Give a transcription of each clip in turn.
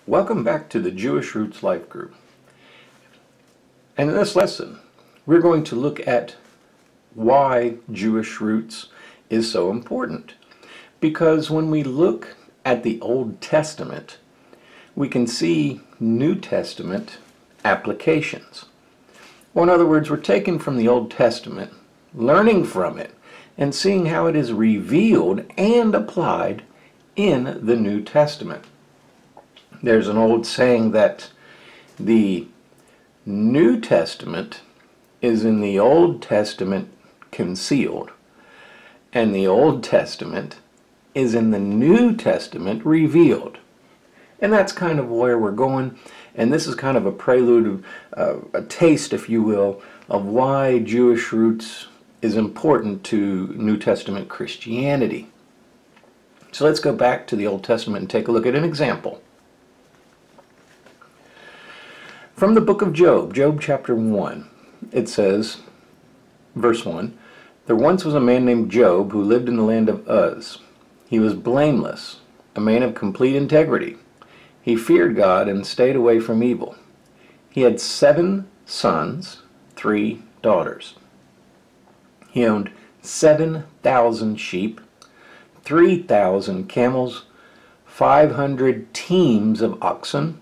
Welcome back to the Jewish Roots Life Group. And in this lesson, we're going to look at why Jewish roots is so important. Because when we look at the Old Testament, we can see New Testament applications. Or in other words, we're taking from the Old Testament, learning from it, and seeing how it is revealed and applied in the New Testament. There's an old saying that the New Testament is in the Old Testament concealed, and the Old Testament is in the New Testament revealed. And that's kind of where we're going, and this is kind of a prelude, a taste, if you will, of why Jewish roots is important to New Testament Christianity. So let's go back to the Old Testament and take a look at an example. From the book of Job, Job chapter 1, it says, verse 1, "There once was a man named Job who lived in the land of Uz. He was blameless, a man of complete integrity. He feared God and stayed away from evil. He had 7 sons, 3 daughters. He owned 7,000 sheep, 3,000 camels, 500 teams of oxen,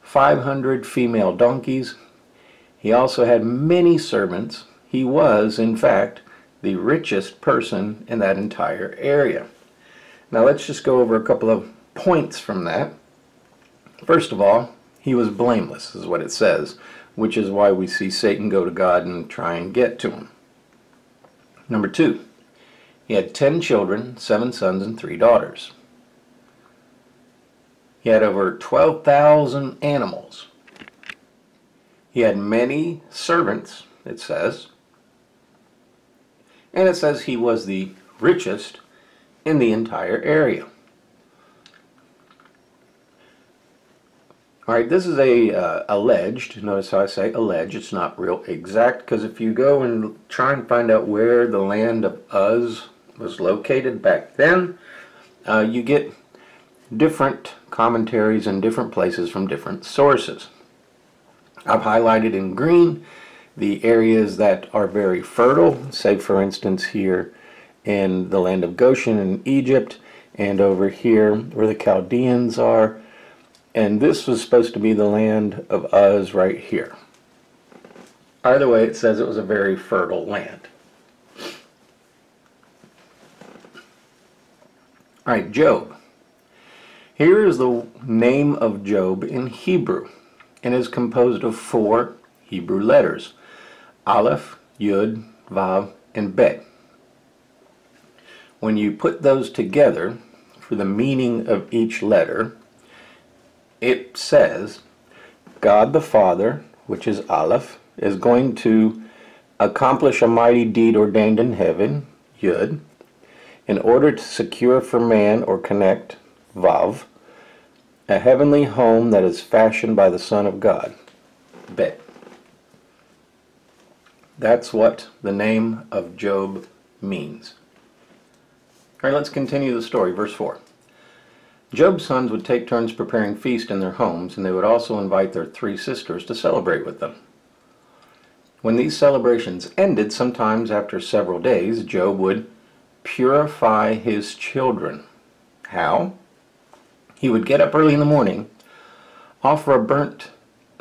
500 female donkeys. He also had many servants. He was, in fact, the richest person in that entire area." Now let's just go over a couple of points from that. First of all, he was blameless, is what it says, which is why we see Satan go to God and try and get to him. Number 2, he had 10 children, 7 sons and 3 daughters. He had over 12,000 animals. He had many servants, it says. And it says he was the richest in the entire area. Alright, this is alleged. Notice how I say alleged. It's not real exact, because if you go and try and find out where the land of Uz was located back then, you get different commentaries in different places from different sources. I've highlighted in green the areas that are very fertile, say for instance here in the land of Goshen in Egypt, and over here where the Chaldeans are, and this was supposed to be the land of Uz right here. Either way, it says it was a very fertile land. Alright, Job. Here is the name of Job in Hebrew, and is composed of 4 Hebrew letters: Aleph, Yud, Vav, and Bet. When you put those together for the meaning of each letter, it says God the Father, which is Aleph, is going to accomplish a mighty deed ordained in heaven, Yud, in order to secure for man or connect, Vav, a heavenly home that is fashioned by the Son of God, Bet. That's what the name of Job means. Alright, let's continue the story. Verse 4. Job's sons would take turns preparing feast in their homes, and they would also invite their 3 sisters to celebrate with them. When these celebrations ended, sometimes after several days, Job would purify his children. How? He would get up early in the morning, offer a burnt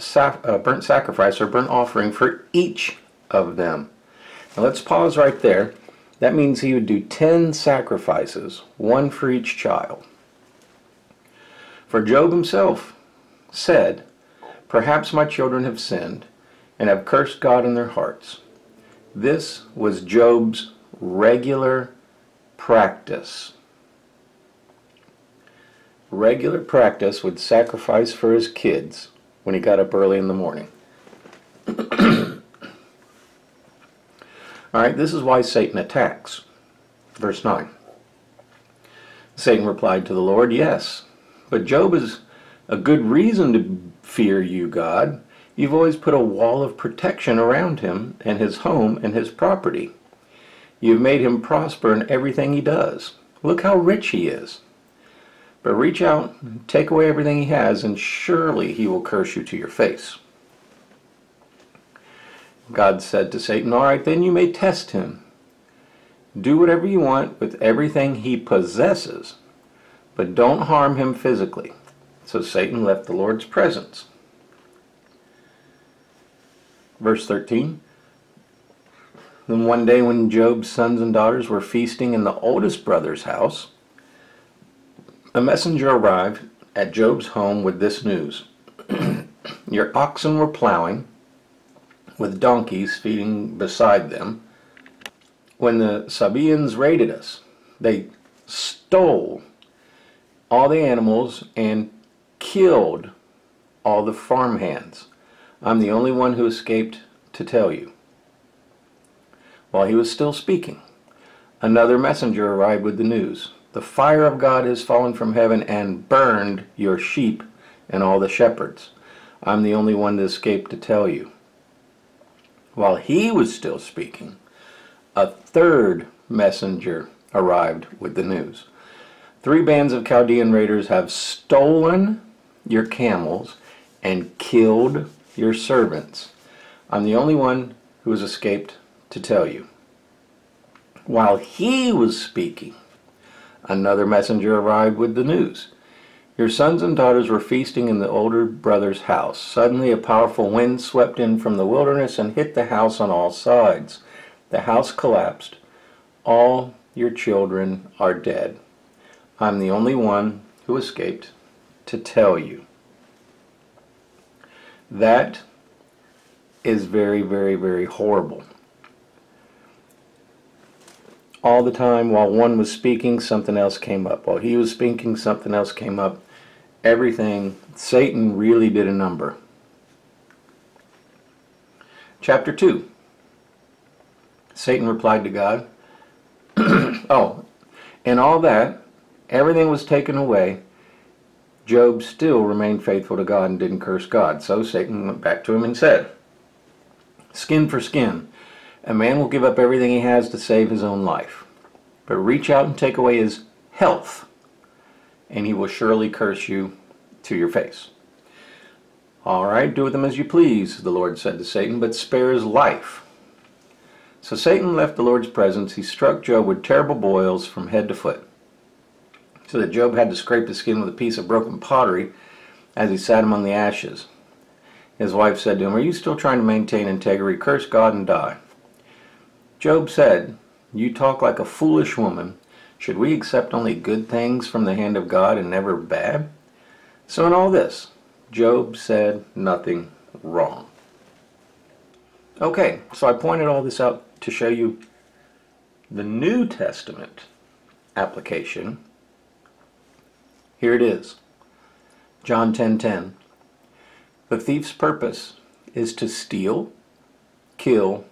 sacrifice or burnt offering for each of them. Now let's pause right there. That means he would do 10 sacrifices, 1 for each child. For Job himself said, "Perhaps my children have sinned and have cursed God in their hearts." This was Job's regular practice. Regular practice would sacrifice for his kids when he got up early in the morning. Alright, this is why Satan attacks. Verse 9. Satan replied to the Lord, "Yes, but Job is a good reason to fear you, God. You've always put a wall of protection around him and his home and his property. You've made him prosper in everything he does. Look how rich he is. But reach out, take away everything he has, and surely he will curse you to your face. God said to Satan, all right, then you may test him. Do whatever you want with everything he possesses, but don't harm him physically. So Satan left the Lord's presence. Verse 13. Then one day when Job's sons and daughters were feasting in the oldest brother's house, a messenger arrived at Job's home with this news. Your oxen were plowing, with donkeys feeding beside them, when the Sabaeans raided us. They stole all the animals and killed all the farmhands. I'm the only one who escaped to tell you. While he was still speaking, another messenger arrived with the news. The fire of God has fallen from heaven and burned your sheep and all the shepherds. I'm the only one that escaped to tell you. While he was still speaking, a third messenger arrived with the news. 3 bands of Chaldean raiders have stolen your camels and killed your servants. I'm the only one who has escaped to tell you. While he was speaking, another messenger arrived with the news. Your sons and daughters were feasting in the older brother's house. Suddenly a powerful wind swept in from the wilderness and hit the house on all sides. The house collapsed. All your children are dead. I'm the only one who escaped to tell you. That is very, very, very horrible. All the time while one was speaking, something else came up. While he was speaking, something else came up. Everything. Satan really did a number. Chapter 2. Satan replied to God, oh, and all that, everything was taken away. Job still remained faithful to God and didn't curse God. So Satan went back to him and said, skin for skin. A man will give up everything he has to save his own life. But reach out and take away his health, and he will surely curse you to your face. All right, do with him as you please, the Lord said to Satan, but spare his life. So Satan left the Lord's presence. He struck Job with terrible boils from head to foot, so that Job had to scrape his skin with a piece of broken pottery as he sat among the ashes. His wife said to him, are you still trying to maintain integrity? Curse God and die. Job said, you talk like a foolish woman. Should we accept only good things from the hand of God and never bad? So in all this, Job said nothing wrong. Okay, so I pointed all this out to show you the New Testament application. Here it is. John 10:10. The thief's purpose is to steal, kill,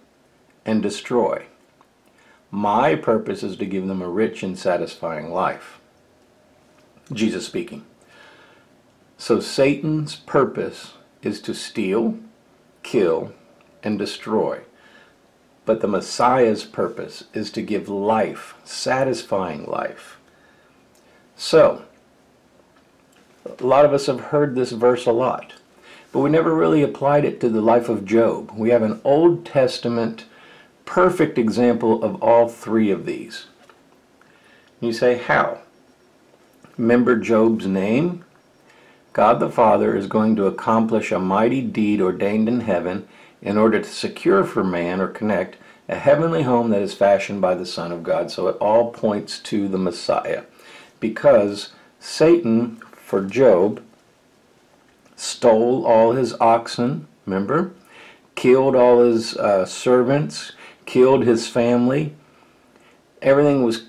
and destroy. My purpose is to give them a rich and satisfying life. Jesus speaking. So Satan's purpose is to steal, kill, and destroy. But the Messiah's purpose is to give life, satisfying life. So, a lot of us have heard this verse a lot, but we never really applied it to the life of Job. We have an Old Testament perfect example of all 3 of these. You say, how? Remember Job's name? God the Father is going to accomplish a mighty deed ordained in heaven in order to secure for man, or connect, a heavenly home that is fashioned by the Son of God. So it all points to the Messiah. Because Satan, for Job, stole all his oxen, remember? Killed all his servants, killed his family. Everything was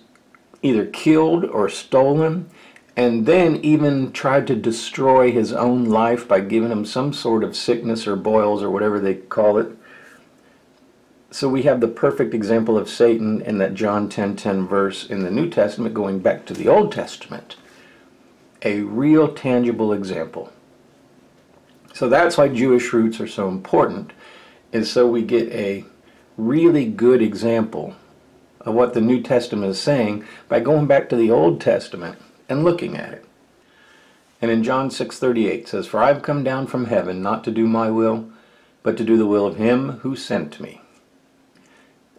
either killed or stolen, and then even tried to destroy his own life by giving him some sort of sickness or boils or whatever they call it. So we have the perfect example of Satan in that John 10:10 verse in the New Testament, going back to the Old Testament. A real tangible example. So that's why Jewish roots are so important, is so we get a really good example of what the New Testament is saying by going back to the Old Testament and looking at it. And in John 6:38 says, "For I have come down from heaven not to do my will, but to do the will of him who sent me."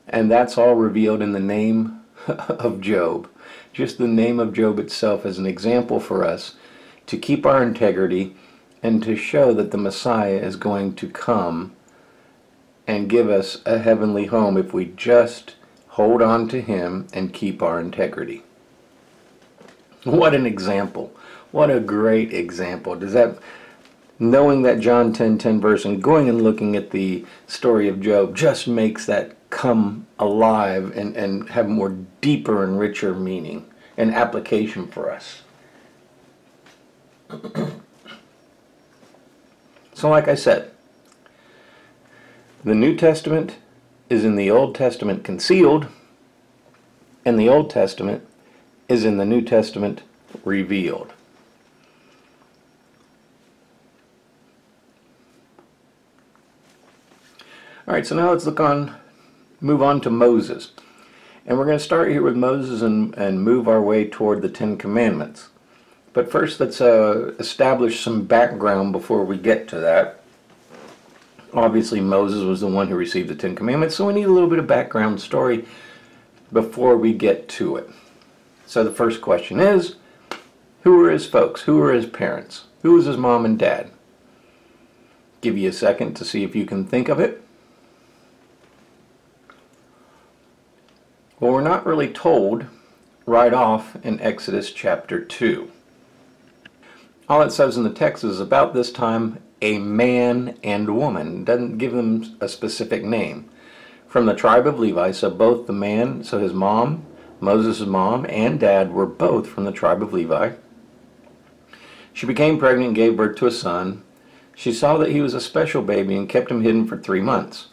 And that's all revealed in the name of Job. Just the name of Job itself as an example for us to keep our integrity and to show that the Messiah is going to come and give us a heavenly home if we just hold on to him and keep our integrity. What an example. What a great example. Does that, knowing that John 10:10 verse and going and looking at the story of Job just makes that come alive and have more deeper and richer meaning and application for us. So like I said, the New Testament is in the Old Testament concealed, and the Old Testament is in the New Testament revealed. Alright, so now let's move on to Moses. And we're going to start here with Moses and move our way toward the Ten Commandments. But first let's establish some background before we get to that. Obviously Moses was the one who received the Ten Commandments, so we need a little bit of background story before we get to it. So the first question is, who were his folks? Who were his parents? Who was his mom and dad? Give you a second to see if you can think of it. Well, we're not really told right off in Exodus chapter 2. All it says in the text is about this time a man and woman. It doesn't give them a specific name. From the tribe of Levi, so both the man, so his mom, Moses' mom, and dad were both from the tribe of Levi. She became pregnant and gave birth to a son. She saw that he was a special baby and kept him hidden for 3 months.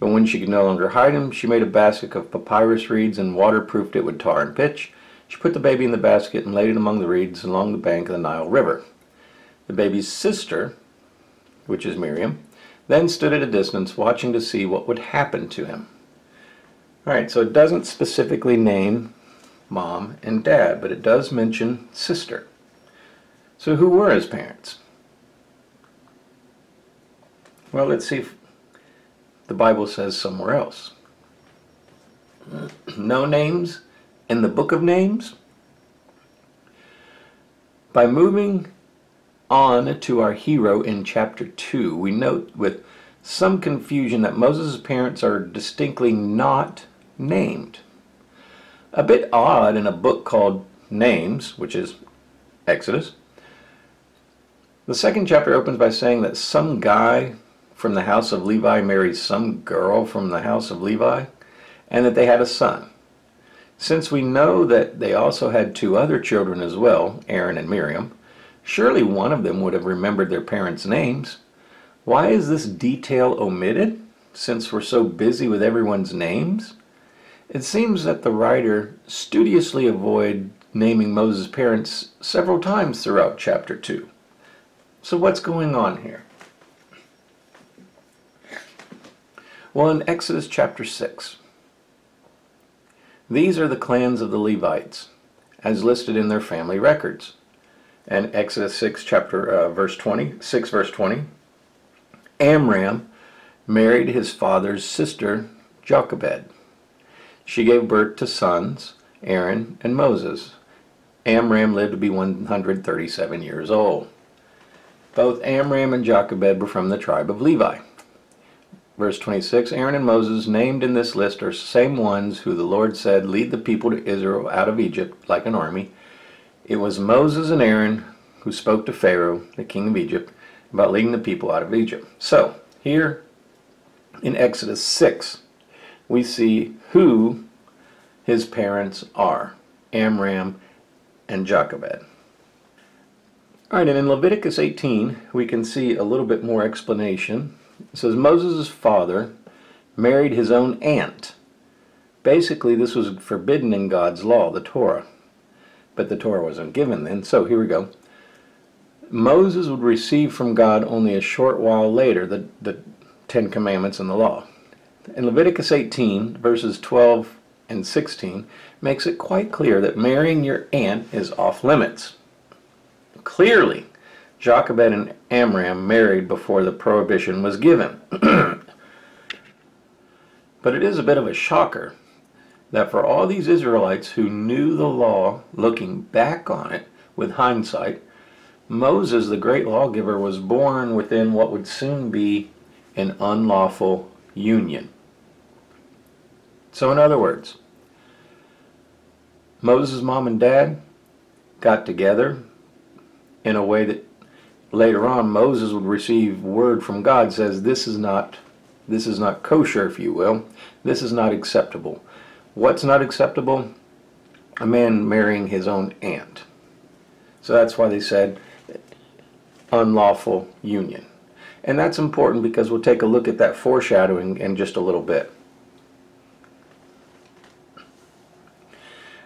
But when she could no longer hide him, she made a basket of papyrus reeds and waterproofed it with tar and pitch. She put the baby in the basket and laid it among the reeds along the bank of the Nile River. The baby's sister, which is Miriam, then stood at a distance watching to see what would happen to him. Alright, so it doesn't specifically name mom and dad, but it does mention sister. So who were his parents? Well, let's see if the Bible says somewhere else. No names in the book of names. By moving on to our hero in chapter 2, we note with some confusion that Moses' parents are distinctly not named. A bit odd in a book called Names, which is Exodus. The second chapter opens by saying that some guy from the house of Levi marries some girl from the house of Levi, and that they had a son. Since we know that they also had 2 other children as well, Aaron and Miriam, surely one of them would have remembered their parents' names. Why is this detail omitted, since we're so busy with everyone's names? It seems that the writer studiously avoided naming Moses' parents several times throughout chapter 2. So what's going on here? Well, in Exodus chapter 6, these are the clans of the Levites, as listed in their family records. And Exodus 6, verse 20, Amram married his father's sister, Jochebed. She gave birth to sons, Aaron and Moses. Amram lived to be 137 years old. Both Amram and Jochebed were from the tribe of Levi. Verse 26, Aaron and Moses named in this list are the same ones who the Lord said, lead the people to Israel out of Egypt like an army. It was Moses and Aaron who spoke to Pharaoh, the king of Egypt, about leading the people out of Egypt. So, here in Exodus 6, we see who his parents are, Amram and Jochebed. Alright, and in Leviticus 18, we can see a little bit more explanation. It says Moses' father married his own aunt. Basically, this was forbidden in God's law, the Torah. But the Torah wasn't given then, so here we go. Moses would receive from God only a short while later the 10 Commandments and the law. In Leviticus 18, verses 12 and 16, makes it quite clear that marrying your aunt is off limits. Clearly, Jochebed and Amram married before the prohibition was given. But it is a bit of a shocker that for all these Israelites who knew the law, looking back on it with hindsight, Moses, the great lawgiver, was born within what would soon be an unlawful union. So in other words, Moses' mom and dad got together in a way that later on Moses would receive word from God, says this is not kosher, if you will. This is not acceptable. What's not acceptable? A man marrying his own aunt. So that's why they said unlawful union. And that's important because we'll take a look at that foreshadowing in just a little bit.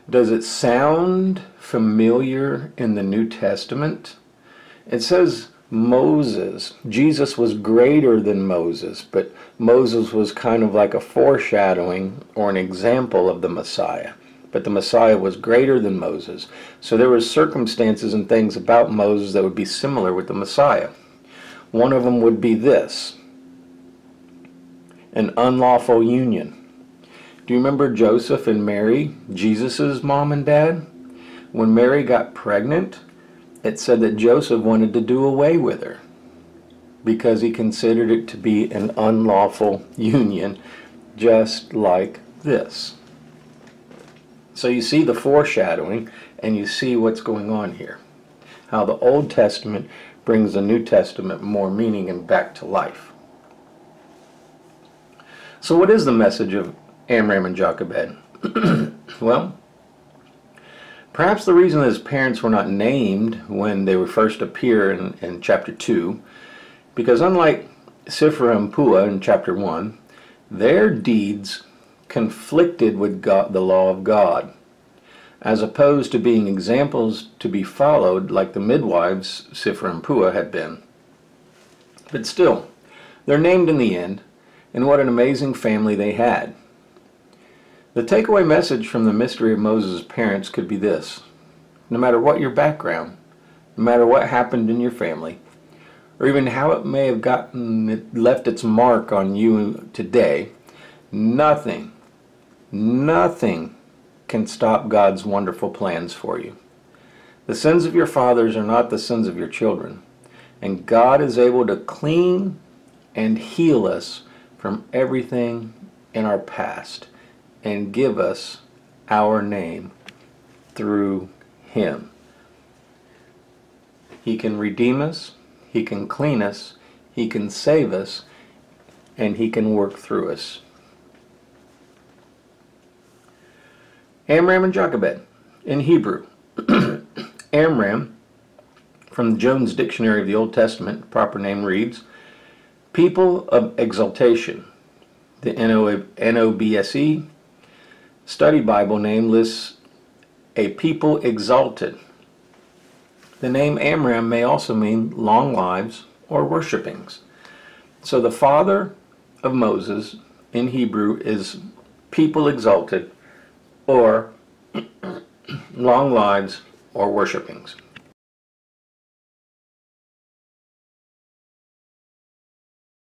Does it sound familiar in the New Testament? It says Moses. Jesus was greater than Moses, but Moses was kind of like a foreshadowing or an example of the Messiah. But the Messiah was greater than Moses. So there were circumstances and things about Moses that would be similar with the Messiah. One of them would be this: an unlawful union. Do you remember Joseph and Mary, Jesus' mom and dad? When Mary got pregnant, it said that Joseph wanted to do away with her because he considered it to be an unlawful union, just like this. So you see the foreshadowing, and you see what's going on here. How the Old Testament brings the New Testament more meaning and back to life. So what is the message of Amram and Jochebed? Well, perhaps the reason his parents were not named when they would first appear in chapter 2, because unlike Sifra and Puah in chapter 1, their deeds conflicted with God, the law of God, as opposed to being examples to be followed like the midwives Sifra and Puah had been. But still, they're named in the end, and what an amazing family they had. The takeaway message from the mystery of Moses' parents could be this: no matter what your background, no matter what happened in your family, or even how it may have left its mark on you today, nothing can stop God's wonderful plans for you. The sins of your fathers are not the sins of your children, and God is able to clean and heal us from everything in our past and give us our name through Him. He can redeem us, He can clean us, He can save us, and He can work through us. Amram and Jochebed in Hebrew. Amram, from the Jones Dictionary of the Old Testament, proper name reads, people of exaltation. The NOBSE Study Bible name lists a people exalted. The name Amram may also mean long lives or worshipings. So the father of Moses in Hebrew is people exalted, or long lives or worshipings.